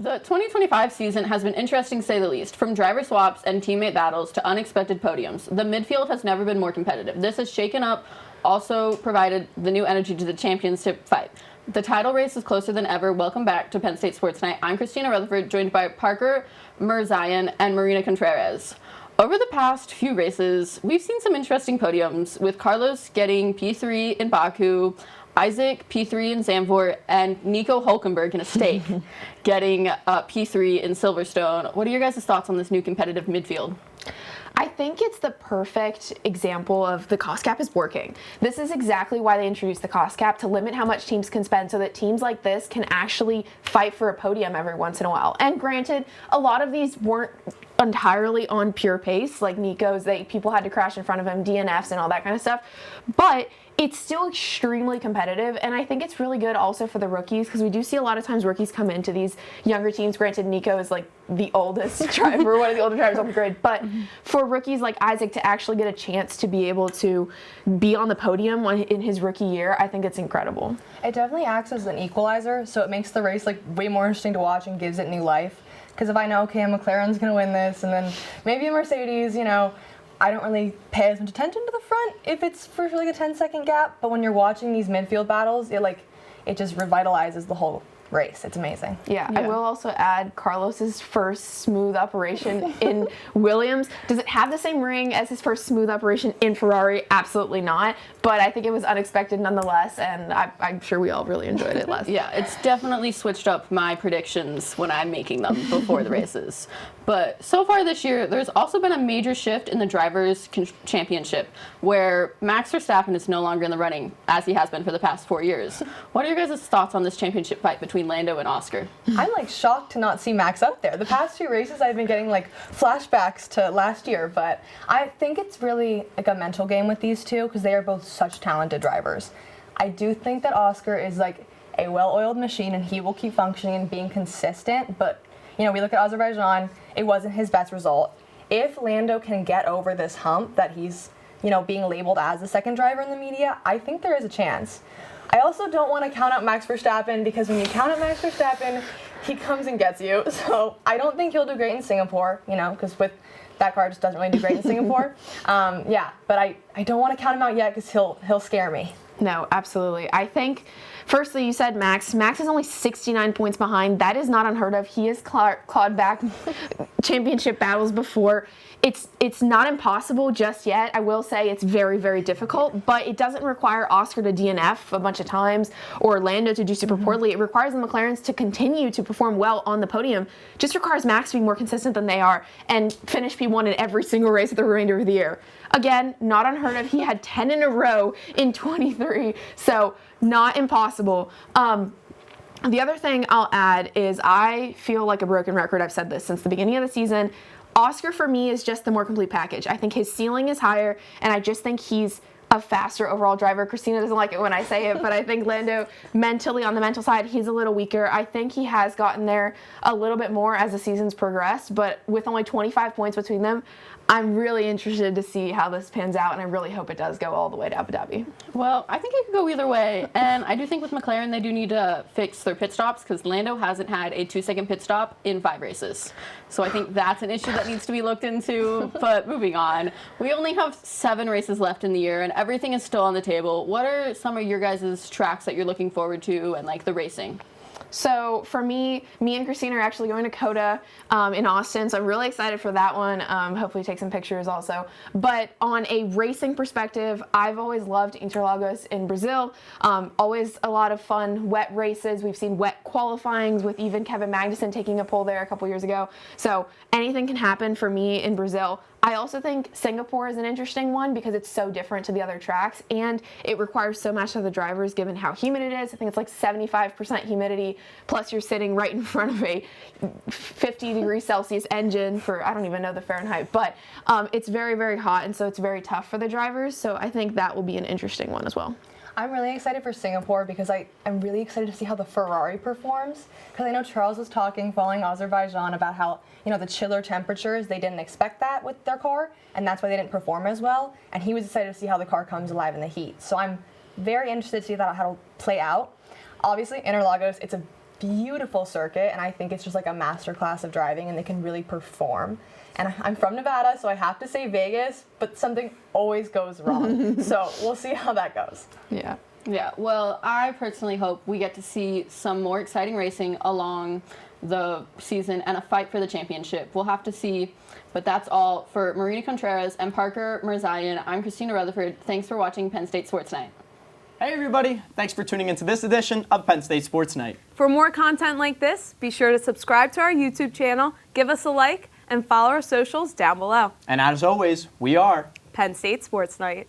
The 2025 season has been interesting to say the least. From driver swaps and teammate battles to unexpected podiums, the midfield has never been more competitive. This has shaken up, also provided the new energy to the championship fight. The title race is closer than ever. Welcome back to Penn State Sports Night. I'm Christina Rutherford, joined by Parker Mirzayan and Marina Contreiras. Over the past few races, we've seen some interesting podiums, with Carlos getting P3 in Baku, Isaac P3 in Zandvoort, and Nico Hulkenberg in a stake getting P3 in Silverstone. What are your guys' thoughts on this new competitive midfield? I think it's the perfect example of the cost cap is working. This is exactly why they introduced the cost cap, to limit how much teams can spend so that teams like this can actually fight for a podium every once in a while. And granted, a lot of these weren't entirely on pure pace, like Nico's, people had to crash in front of him, DNFs and all that kind of stuff. But it's still extremely competitive, and I think it's really good also for the rookies, because we do see a lot of times rookies come into these younger teams. Granted, Nico is like the oldest driver, one of the older drivers on the grid, but for rookies like Isaac to actually get a chance to be able to be on the podium in his rookie year, I think it's incredible. It definitely acts as an equalizer, so it makes the race like way more interesting to watch and gives it new life. Because if I know, okay, McLaren's going to win this, and then maybe a Mercedes, I don't really pay as much attention to the front if it's for like a 10-second gap. But when you're watching these midfield battles, it just revitalizes the whole race. It's amazing. Yeah, I will also add Carlos's first smooth operation in Williams. Does it have the same ring as his first smooth operation in Ferrari? Absolutely not. But I think it was unexpected nonetheless, and I'm sure we all really enjoyed it last. Yeah, it's definitely switched up my predictions when I'm making them before the races. But so far this year, there's also been a major shift in the Drivers' Championship, where Max Verstappen is no longer in the running, as he has been for the past 4 years. What are your guys' thoughts on this championship fight between Lando and Oscar? I'm shocked to not see Max up there. The past few races I've been getting flashbacks to last year, but I think it's really a mental game with these two, because they are both such talented drivers. I do think that Oscar is a well-oiled machine, and he will keep functioning and being consistent, but we look at Azerbaijan, it wasn't his best result. If Lando can get over this hump that he's, being labeled as the second driver in the media, I think there is a chance. I also don't want to count out Max Verstappen, because when you count out Max Verstappen, he comes and gets you. So I don't think he'll do great in Singapore, because with that car just doesn't really do great in Singapore. But I don't want to count him out yet, because he'll scare me. No, absolutely. I think, firstly, you said Max. Max is only 69 points behind. That is not unheard of. He has clawed back championship battles before. It's not impossible just yet. I will say it's very, very difficult, but it doesn't require Oscar to DNF a bunch of times or Lando to do super poorly. It requires the McLarens to continue to perform well on the podium. Just requires Max to be more consistent than they are and finish P1 in every single race of the remainder of the year. Again, not unheard of. He had 10 in a row in 23, so not impossible. The other thing I'll add is I feel like a broken record. I've said this since the beginning of the season. Oscar, for me, is just the more complete package. I think his ceiling is higher, and I just think he's a faster overall driver. Christina doesn't like it when I say it, but I think Lando, mentally, on the mental side, he's a little weaker. I think he has gotten there a little bit more as the season's progressed, but with only 25 points between them, I'm really interested to see how this pans out, and I really hope it does go all the way to Abu Dhabi. Well, I think it could go either way, and I do think with McLaren they do need to fix their pit stops, because Lando hasn't had a 2-second pit stop in 5 races. So I think that's an issue that needs to be looked into. But moving on, we only have 7 races left in the year, and everything is still on the table. What are some of your guys' tracks that you're looking forward to and the racing? So for me and Christina are actually going to COTA in Austin, so I'm really excited for that one. Hopefully take some pictures also. But on a racing perspective, I've always loved Interlagos in Brazil. Always a lot of fun wet races. We've seen wet qualifyings with even Kevin Magnussen taking a pole there a couple years ago. So anything can happen for me in Brazil. I also think Singapore is an interesting one because it's so different to the other tracks, and it requires so much of the drivers given how humid it is. I think it's 75% humidity, plus you're sitting right in front of a 50 degrees Celsius engine for, I don't even know the Fahrenheit, but it's very, very hot, and so it's very tough for the drivers. So I think that will be an interesting one as well. I'm really excited for Singapore because I'm really excited to see how the Ferrari performs. Because I know Charles was talking following Azerbaijan about how, the chiller temperatures, they didn't expect that with their car, and that's why they didn't perform as well. And he was excited to see how the car comes alive in the heat. So I'm very interested to see how it'll play out. Obviously, Interlagos, it's a beautiful circuit, and I think it's just like a masterclass of driving, and they can really perform. And I'm from Nevada, so I have to say Vegas, but something always goes wrong. So we'll see how that goes. Yeah. Yeah, well, I personally hope we get to see some more exciting racing along the season and a fight for the championship. We'll have to see, but that's all for Marina Contreiras and Parker Mirzayan. I'm Christina Rutherford. Thanks for watching Penn State Sports Night. Hey everybody, thanks for tuning into this edition of Penn State Sports Night. For more content like this, be sure to subscribe to our YouTube channel, give us a like, and follow our socials down below. And as always, we are Penn State Sports Night.